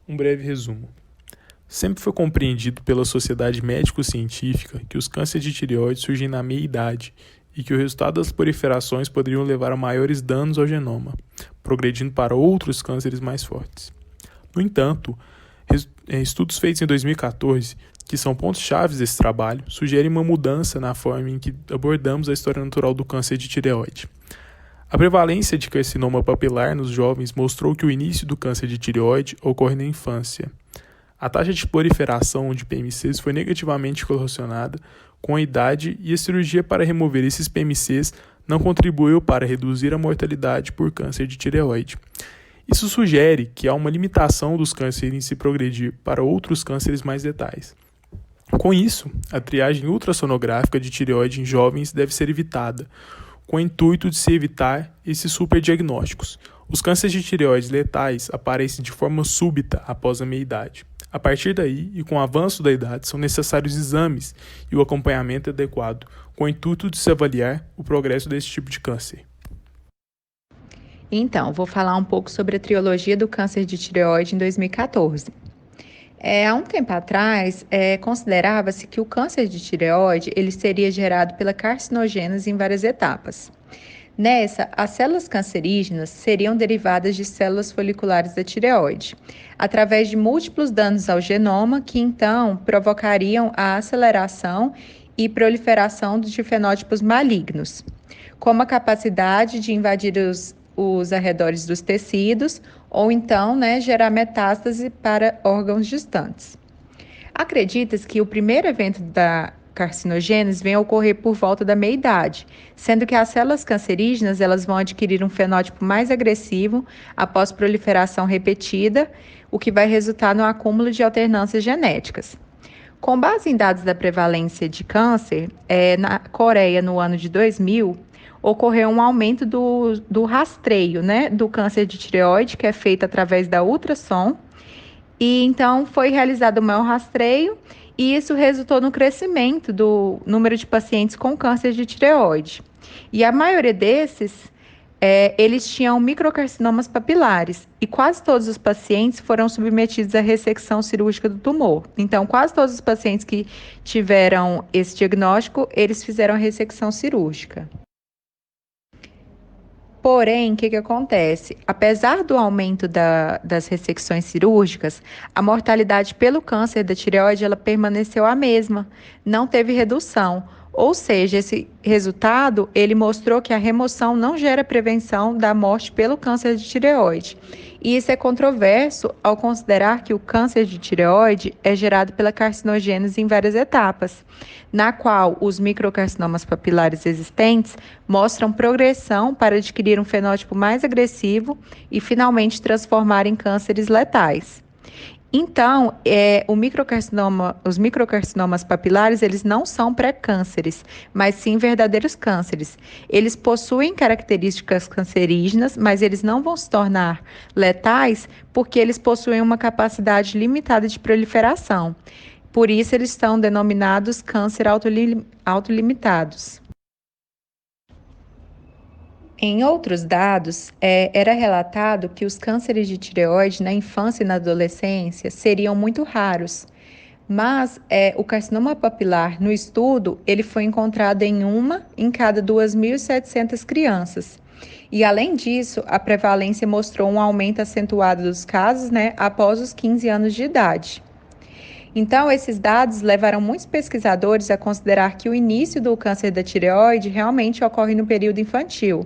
Um breve resumo. Sempre foi compreendido pela sociedade médico-científica que os cânceres de tireoide surgem na meia-idade e que o resultado das proliferações poderiam levar a maiores danos ao genoma, progredindo para outros cânceres mais fortes. No entanto, estudos feitos em 2014, que são pontos-chave desse trabalho, sugerem uma mudança na forma em que abordamos a história natural do câncer de tireoide. A prevalência de carcinoma papilar nos jovens mostrou que o início do câncer de tireoide ocorre na infância. A taxa de proliferação de PMCs foi negativamente correlacionada com a idade e a cirurgia para remover esses PMCs não contribuiu para reduzir a mortalidade por câncer de tireoide. Isso sugere que há uma limitação dos cânceres em se progredir para outros cânceres mais letais. Com isso, a triagem ultrassonográfica de tireoide em jovens deve ser evitada, com o intuito de se evitar esses superdiagnósticos. Os cânceres de tireoide letais aparecem de forma súbita após a meia-idade. A partir daí, e com o avanço da idade, são necessários exames e o acompanhamento adequado, com o intuito de se avaliar o progresso desse tipo de câncer. Então, vou falar um pouco sobre a trilogia do câncer de tireoide em 2014. Há um tempo atrás, considerava-se que o câncer de tireoide ele seria gerado pela carcinogênese em várias etapas. Nessa, as células cancerígenas seriam derivadas de células foliculares da tireoide, através de múltiplos danos ao genoma que então provocariam a aceleração e proliferação de fenótipos malignos, como a capacidade de invadir os arredores dos tecidos ou então gerar metástase para órgãos distantes. Acredita-se que o primeiro evento da carcinogênese vem a ocorrer por volta da meia-idade, sendo que as células cancerígenas elas vão adquirir um fenótipo mais agressivo após proliferação repetida, o que vai resultar no acúmulo de alternâncias genéticas. Com base em dados da prevalência de câncer, na Coreia, no ano de 2000, ocorreu um aumento do rastreio do câncer de tireoide, que é feito através da ultrassom, e então foi realizado o maior rastreio e isso resultou no crescimento do número de pacientes com câncer de tireoide. E a maioria desses, eles tinham microcarcinomas papilares e quase todos os pacientes foram submetidos à ressecção cirúrgica do tumor. Então, quase todos os pacientes que tiveram esse diagnóstico, eles fizeram a ressecção cirúrgica. Porém, o que acontece? Apesar do aumento das ressecções cirúrgicas, a mortalidade pelo câncer da tireoide ela permaneceu a mesma, não teve redução. Ou seja, esse resultado ele mostrou que a remoção não gera prevenção da morte pelo câncer de tireoide. E isso é controverso ao considerar que o câncer de tireoide é gerado pela carcinogênese em várias etapas, na qual os microcarcinomas papilares existentes mostram progressão para adquirir um fenótipo mais agressivo e finalmente transformar em cânceres letais. Então, os microcarcinomas papilares, eles não são pré-cânceres, mas sim verdadeiros cânceres. Eles possuem características cancerígenas, mas eles não vão se tornar letais porque eles possuem uma capacidade limitada de proliferação. Por isso, eles são denominados câncer autolimitados. Em outros dados, era relatado que os cânceres de tireoide na infância e na adolescência seriam muito raros, mas o carcinoma papilar no estudo ele foi encontrado em uma em cada 2.700 crianças. E além disso, a prevalência mostrou um aumento acentuado dos casos após os 15 anos de idade. Então, esses dados levaram muitos pesquisadores a considerar que o início do câncer da tireoide realmente ocorre no período infantil.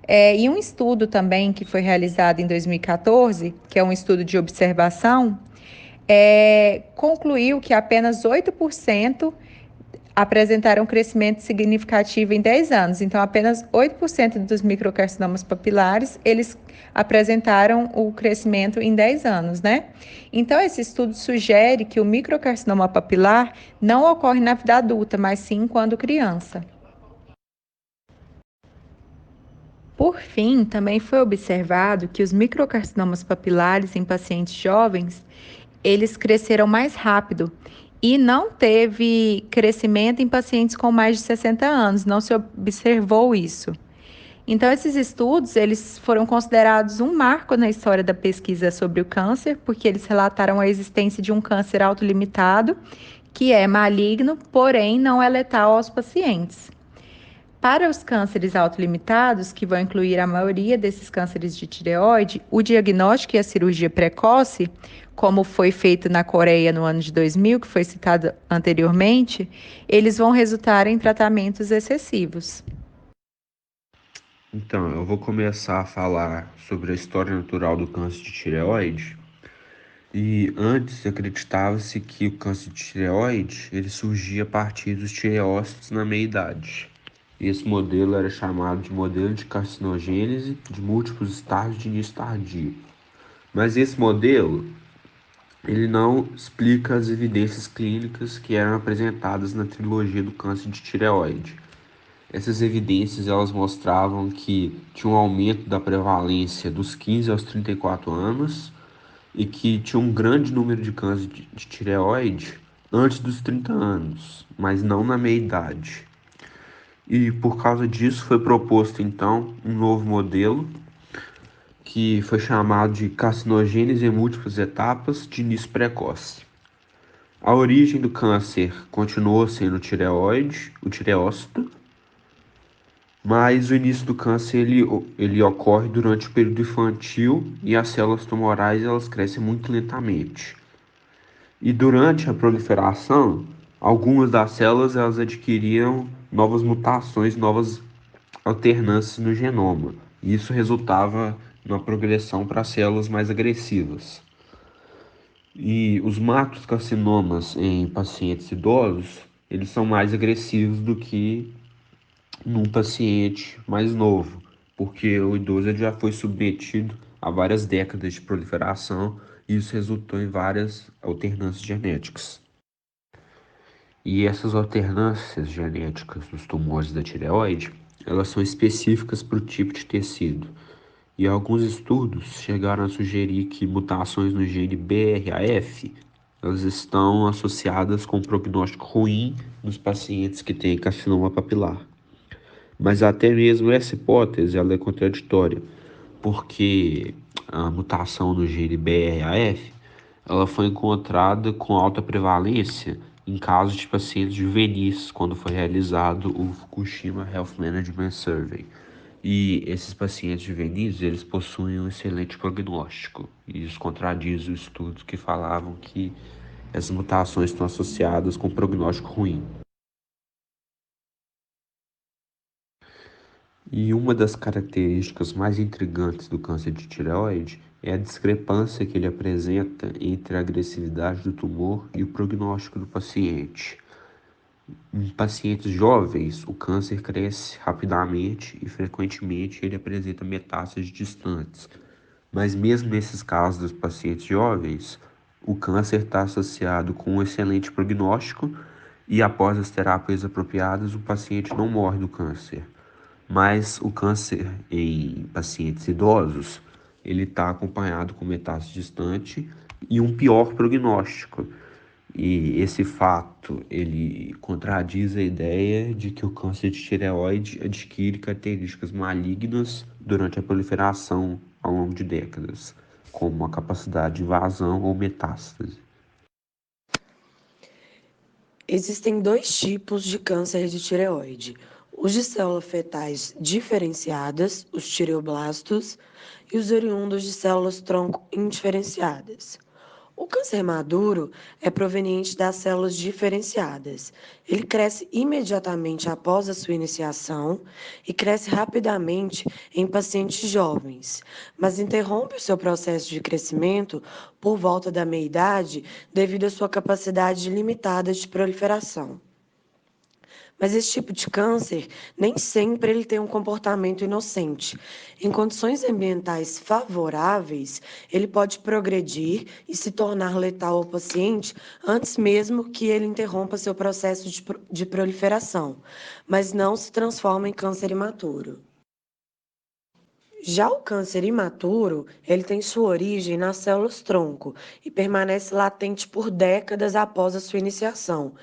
E um estudo também que foi realizado em 2014, que é um estudo de observação, concluiu que apenas 8% apresentaram crescimento significativo em 10 anos. Então, apenas 8% dos microcarcinomas papilares, eles apresentaram o crescimento em 10 anos, Então, esse estudo sugere que o microcarcinoma papilar não ocorre na vida adulta, mas sim quando criança. Por fim, também foi observado que os microcarcinomas papilares em pacientes jovens, eles cresceram mais rápido e não teve crescimento em pacientes com mais de 60 anos, não se observou isso. Então, esses estudos, eles foram considerados um marco na história da pesquisa sobre o câncer, porque eles relataram a existência de um câncer autolimitado, que é maligno, porém não é letal aos pacientes. Para os cânceres autolimitados, que vão incluir a maioria desses cânceres de tireoide, o diagnóstico e a cirurgia precoce, como foi feito na Coreia no ano de 2000, que foi citado anteriormente, eles vão resultar em tratamentos excessivos. Então, eu vou começar a falar sobre a história natural do câncer de tireoide. E antes acreditava-se que o câncer de tireoide ele surgia a partir dos tireócitos na meia-idade. Esse modelo era chamado de modelo de carcinogênese de múltiplos estágios de início tardio. Mas esse modelo ele não explica as evidências clínicas que eram apresentadas na trilogia do câncer de tireoide. Essas evidências elas mostravam que tinha um aumento da prevalência dos 15 aos 34 anos e que tinha um grande número de câncer de tireoide antes dos 30 anos, mas não na meia-idade. E por causa disso foi proposto então um novo modelo que foi chamado de carcinogênese em múltiplas etapas de início precoce. A origem do câncer continuou sendo o tireócito, mas o início do câncer ele ocorre durante o período infantil e as células tumorais elas crescem muito lentamente. E durante a proliferação, algumas das células elas adquiriam novas mutações, novas alternâncias no genoma. E isso resultava numa progressão para células mais agressivas. E os macrocarcinomas em pacientes idosos, eles são mais agressivos do que num paciente mais novo, porque o idoso ele já foi submetido a várias décadas de proliferação e isso resultou em várias alternâncias genéticas. E essas alternâncias genéticas dos tumores da tireoide, elas são específicas para o tipo de tecido. E alguns estudos chegaram a sugerir que mutações no gene BRAF, elas estão associadas com um prognóstico ruim nos pacientes que têm carcinoma papilar. Mas até mesmo essa hipótese ela é contraditória, porque a mutação no gene BRAF ela foi encontrada com alta prevalência em casos de pacientes juvenis, quando foi realizado o Fukushima Health Management Survey. E esses pacientes juvenis, eles possuem um excelente prognóstico. E isso contradiz os estudos que falavam que essas mutações estão associadas com prognóstico ruim. E uma das características mais intrigantes do câncer de tireoide é a discrepância que ele apresenta entre a agressividade do tumor e o prognóstico do paciente. Em pacientes jovens, o câncer cresce rapidamente e frequentemente ele apresenta metástases distantes. Mas mesmo nesses casos dos pacientes jovens, o câncer está associado com um excelente prognóstico e após as terapias apropriadas, o paciente não morre do câncer. Mas o câncer em pacientes idosos, ele está acompanhado com metástase distante e um pior prognóstico. E esse fato, ele contradiz a ideia de que o câncer de tireoide adquire características malignas durante a proliferação ao longo de décadas, como a capacidade de invasão ou metástase. Existem dois tipos de câncer de tireoide: os de células fetais diferenciadas, os tireoblastos, e os oriundos de células tronco indiferenciadas. O câncer maduro é proveniente das células diferenciadas. Ele cresce imediatamente após a sua iniciação e cresce rapidamente em pacientes jovens, mas interrompe o seu processo de crescimento por volta da meia-idade devido à sua capacidade limitada de proliferação. Mas esse tipo de câncer, nem sempre ele tem um comportamento inocente. Em condições ambientais favoráveis, ele pode progredir e se tornar letal ao paciente antes mesmo que ele interrompa seu processo de proliferação, mas não se transforma em câncer imaturo. Já o câncer imaturo, ele tem sua origem nas células-tronco e permanece latente por décadas após a sua iniciação.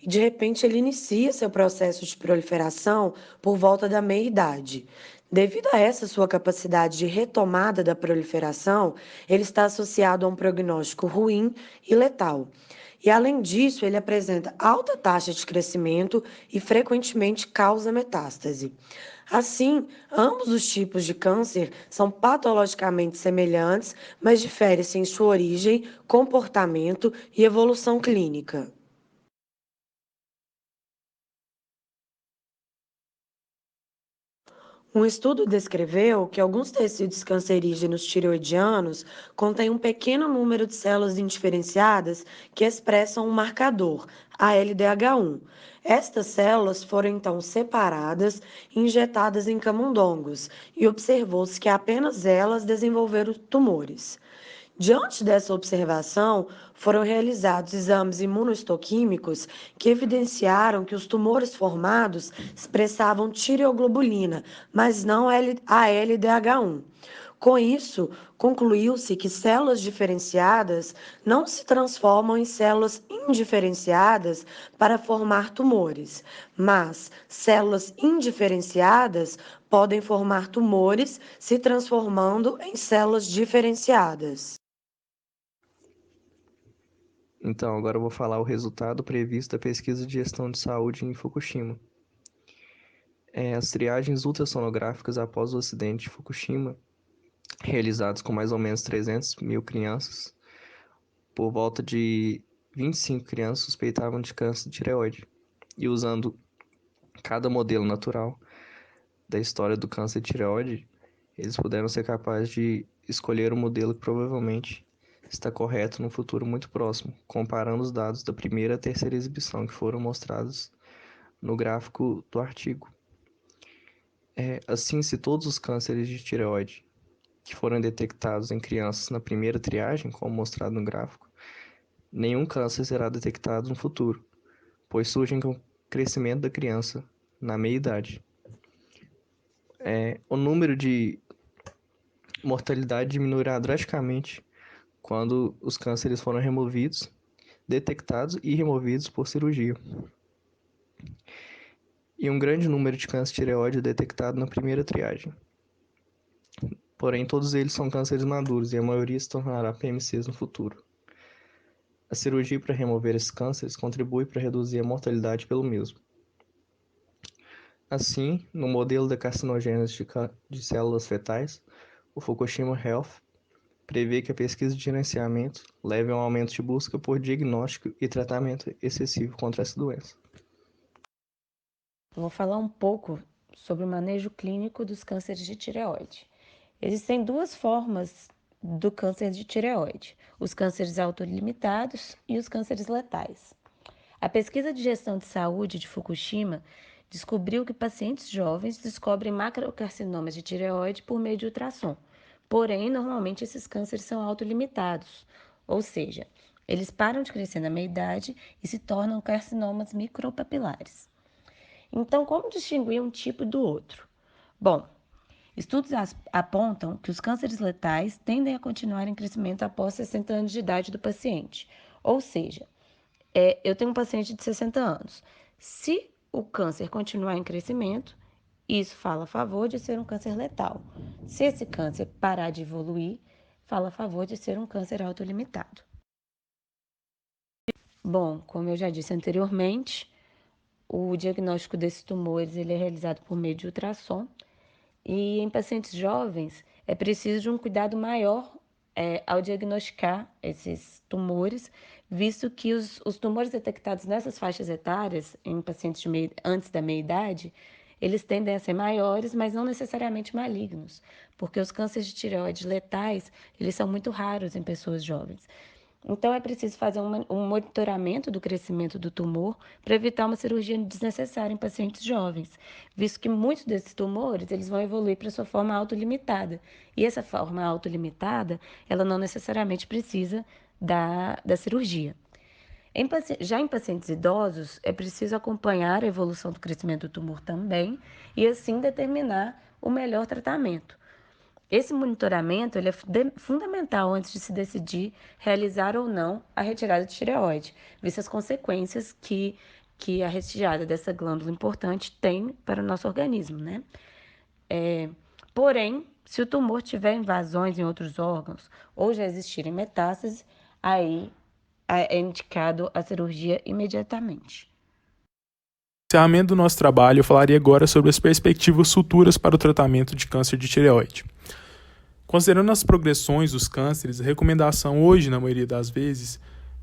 E de repente ele inicia seu processo de proliferação por volta da meia-idade. Devido a essa sua capacidade de retomada da proliferação, ele está associado a um prognóstico ruim e letal. E, além disso, ele apresenta alta taxa de crescimento e frequentemente causa metástase. Assim, ambos os tipos de câncer são patologicamente semelhantes, mas diferem-se em sua origem, comportamento e evolução clínica. Um estudo descreveu que alguns tecidos cancerígenos tireoidianos contêm um pequeno número de células indiferenciadas que expressam um marcador, a LDH1. Estas células foram então separadas e injetadas em camundongos, e observou-se que apenas elas desenvolveram tumores. Diante dessa observação, foram realizados exames imunohistoquímicos que evidenciaram que os tumores formados expressavam tireoglobulina, mas não a LDH1. Com isso, concluiu-se que células diferenciadas não se transformam em células indiferenciadas para formar tumores, mas células indiferenciadas podem formar tumores se transformando em células diferenciadas. Então, agora eu vou falar o resultado previsto da pesquisa de gestão de saúde em Fukushima. As triagens ultrassonográficas após o acidente de Fukushima, realizadas com mais ou menos 300 mil crianças, por volta de 25 crianças suspeitavam de câncer de tireoide. E usando cada modelo natural da história do câncer de tireoide, eles puderam ser capazes de escolher o modelo que provavelmente está correto no futuro muito próximo, comparando os dados da primeira e terceira exibição que foram mostrados no gráfico do artigo. Assim, se todos os cânceres de tireoide que foram detectados em crianças na primeira triagem, como mostrado no gráfico, nenhum câncer será detectado no futuro, pois surgem com o crescimento da criança na meia-idade. O número de mortalidade diminuirá drasticamente quando os cânceres foram removidos, detectados e removidos por cirurgia. E um grande número de câncer de tireoide é detectado na primeira triagem. Porém, todos eles são cânceres maduros e a maioria se tornará PMCs no futuro. A cirurgia para remover esses cânceres contribui para reduzir a mortalidade pelo mesmo. Assim, no modelo da carcinogênese de células fetais, o Fukushima Health prevê que a pesquisa de gerenciamento leve a um aumento de busca por diagnóstico e tratamento excessivo contra essa doença. Vou falar um pouco sobre o manejo clínico dos cânceres de tireoide. Existem duas formas do câncer de tireoide: os cânceres autolimitados e os cânceres letais. A pesquisa de gestão de saúde de Fukushima descobriu que pacientes jovens descobrem macrocarcinomas de tireoide por meio de ultrassom. Porém, normalmente esses cânceres são autolimitados, ou seja, eles param de crescer na meia-idade e se tornam carcinomas micropapilares. Então, como distinguir um tipo do outro? Bom, estudos apontam que os cânceres letais tendem a continuar em crescimento após 60 anos de idade do paciente. Ou seja, eu tenho um paciente de 60 anos. Se o câncer continuar em crescimento, isso fala a favor de ser um câncer letal. Se esse câncer parar de evoluir, fala a favor de ser um câncer autolimitado. Bom, como eu já disse anteriormente, o diagnóstico desses tumores ele é realizado por meio de ultrassom. E em pacientes jovens, é preciso de um cuidado maior ao diagnosticar esses tumores, visto que os tumores detectados nessas faixas etárias, em pacientes antes da meia-idade, eles tendem a ser maiores, mas não necessariamente malignos, porque os cânceres de tireoide letais, eles são muito raros em pessoas jovens. Então, é preciso fazer um monitoramento do crescimento do tumor para evitar uma cirurgia desnecessária em pacientes jovens, visto que muitos desses tumores eles vão evoluir para sua forma autolimitada. E essa forma autolimitada, ela não necessariamente precisa da cirurgia. Já em pacientes idosos, é preciso acompanhar a evolução do crescimento do tumor também e assim determinar o melhor tratamento. Esse monitoramento ele é fundamental antes de se decidir realizar ou não a retirada de tireoide, vistas as consequências que a retirada dessa glândula importante tem para o nosso organismo, né? Porém, se o tumor tiver invasões em outros órgãos ou já existirem metástases, aí é indicado a cirurgia imediatamente. No encerramento do nosso trabalho, eu falaria agora sobre as perspectivas futuras para o tratamento de câncer de tireoide. Considerando as progressões dos cânceres, a recomendação hoje, na maioria das vezes,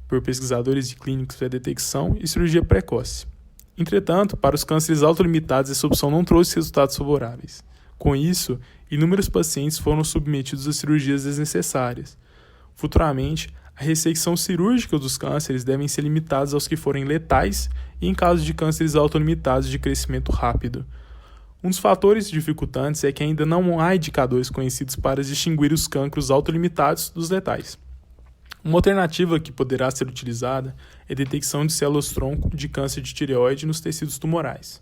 por pesquisadores e clínicos é detecção e cirurgia precoce. Entretanto, para os cânceres autolimitados, essa opção não trouxe resultados favoráveis. Com isso, inúmeros pacientes foram submetidos a cirurgias desnecessárias. Futuramente, a ressecção cirúrgica dos cânceres devem ser limitadas aos que forem letais e em caso de cânceres autolimitados de crescimento rápido. Um dos fatores dificultantes é que ainda não há indicadores conhecidos para distinguir os cancros autolimitados dos letais. Uma alternativa que poderá ser utilizada é a detecção de células-tronco de câncer de tireoide nos tecidos tumorais.